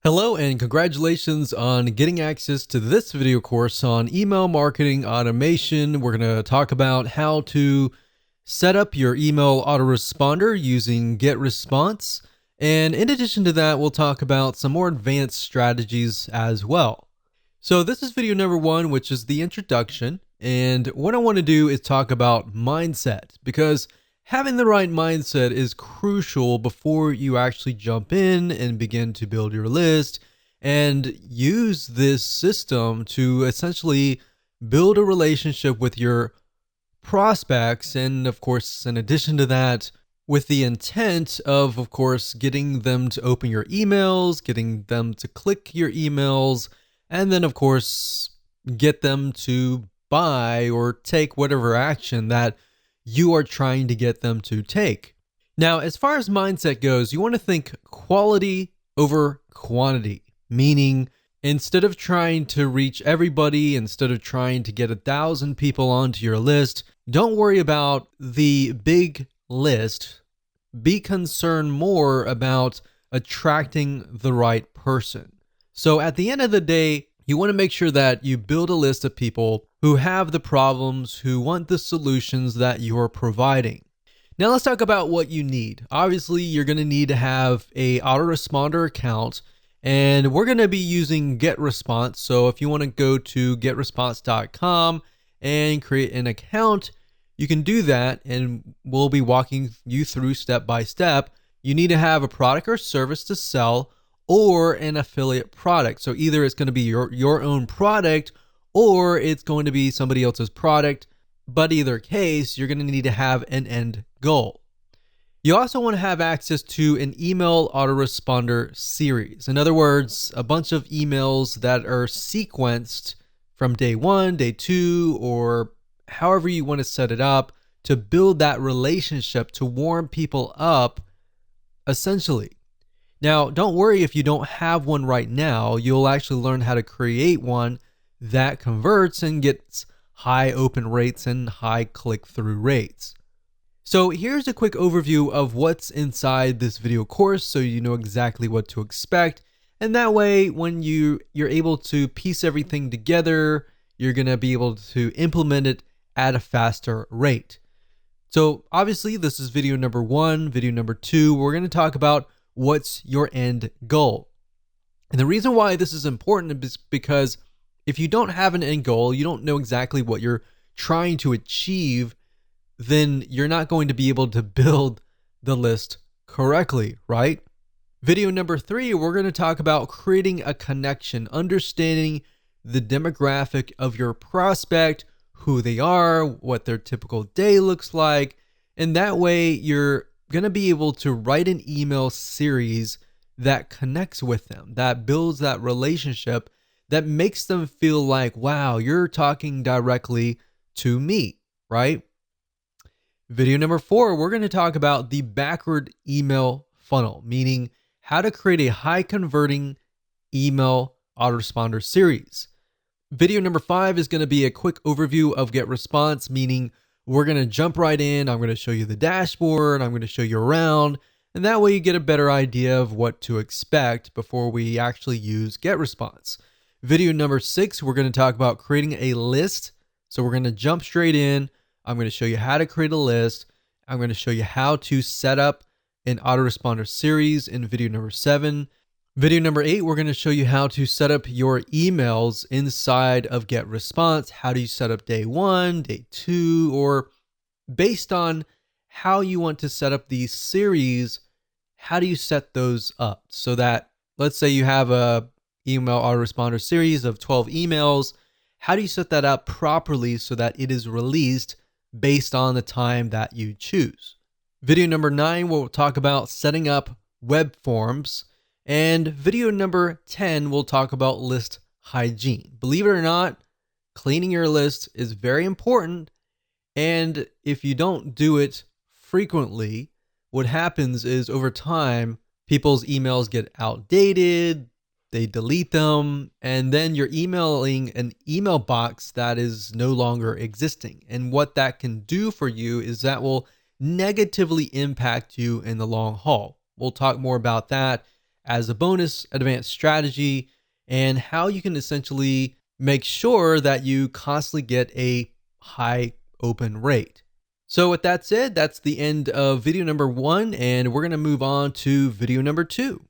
Hello and congratulations on getting access to this video course on email marketing automation. We're going to talk about how to set up your email autoresponder using GetResponse. And in addition to that, we'll talk about some more advanced strategies as well. So this is video number 1, which is the introduction. And what I want to do is talk about mindset, because having the right mindset is crucial before you actually jump in and begin to build your list and use this system to essentially build a relationship with your prospects. And of course, in addition to that, with the intent of course, getting them to open your emails, getting them to click your emails, and then of course, get them to buy or take whatever action that you are trying to get them to take. Now, as far as mindset goes, you want to think quality over quantity, meaning instead of trying to reach everybody, instead of trying to get 1,000 people onto your list, don't worry about the big list. Be concerned more about attracting the right person. So at the end of the day, you want to make sure that you build a list of people who have the problems, who want the solutions that you're providing. Now let's talk about what you need. Obviously, you're going to need to have a autoresponder account, and we're going to be using GetResponse. So if you want to go to getresponse.com and create an account, you can do that, and we'll be walking you through step by step. You need to have a product or service to sell or an affiliate product. So either it's going to be your own product or it's going to be somebody else's product. But either case, you're going to need to have an end goal. You also want to have access to an email autoresponder series. In other words, a bunch of emails that are sequenced from day 1, day 2, or however you want to set it up to build that relationship, to warm people up, essentially. Now, don't worry if you don't have one right now. You'll actually learn how to create one that converts and gets high open rates and high click-through rates. So here's a quick overview of what's inside this video course so you know exactly what to expect. And that way, when you're able to piece everything together, you're going to be able to implement it at a faster rate. So obviously, this is video number 1. Video number 2, we're going to talk about what's your end goal. And the reason why this is important is because if you don't have an end goal, you don't know exactly what you're trying to achieve, then you're not going to be able to build the list correctly, right? Video number 3, we're going to talk about creating a connection, understanding the demographic of your prospect, who they are, what their typical day looks like. And that way you're going to be able to write an email series that connects with them, that builds that relationship, that makes them feel like, wow, you're talking directly to me, right? Video number 4, we're going to talk about the backward email funnel, meaning how to create a high converting email autoresponder series. Video number 5 is going to be a quick overview of GetResponse, meaning we're going to jump right in. I'm going to show you the dashboard. I'm going to show you around. And that way you get a better idea of what to expect before we actually use GetResponse. Video number 6, we're going to talk about creating a list. So we're going to jump straight in. I'm going to show you how to create a list. I'm going to show you how to set up an autoresponder series in video number 7. Video number 8, we're going to show you how to set up your emails inside of GetResponse. How do you set up day 1, day 2, or based on how you want to set up these series, how do you set those up so that, let's say you have a email autoresponder series of 12 emails. How do you set that up properly so that it is released based on the time that you choose? Video number 9, we'll talk about setting up web forms. And video number 10, we'll talk about list hygiene. Believe it or not, cleaning your list is very important. And if you don't do it frequently, what happens is over time, people's emails get outdated, they delete them, and then you're emailing an email box that is no longer existing. And what that can do for you is that will negatively impact you in the long haul. We'll talk more about that as a bonus advanced strategy, and how you can essentially make sure that you constantly get a high open rate. So with that said, that's the end of video number 1, and we're going to move on to video number 2.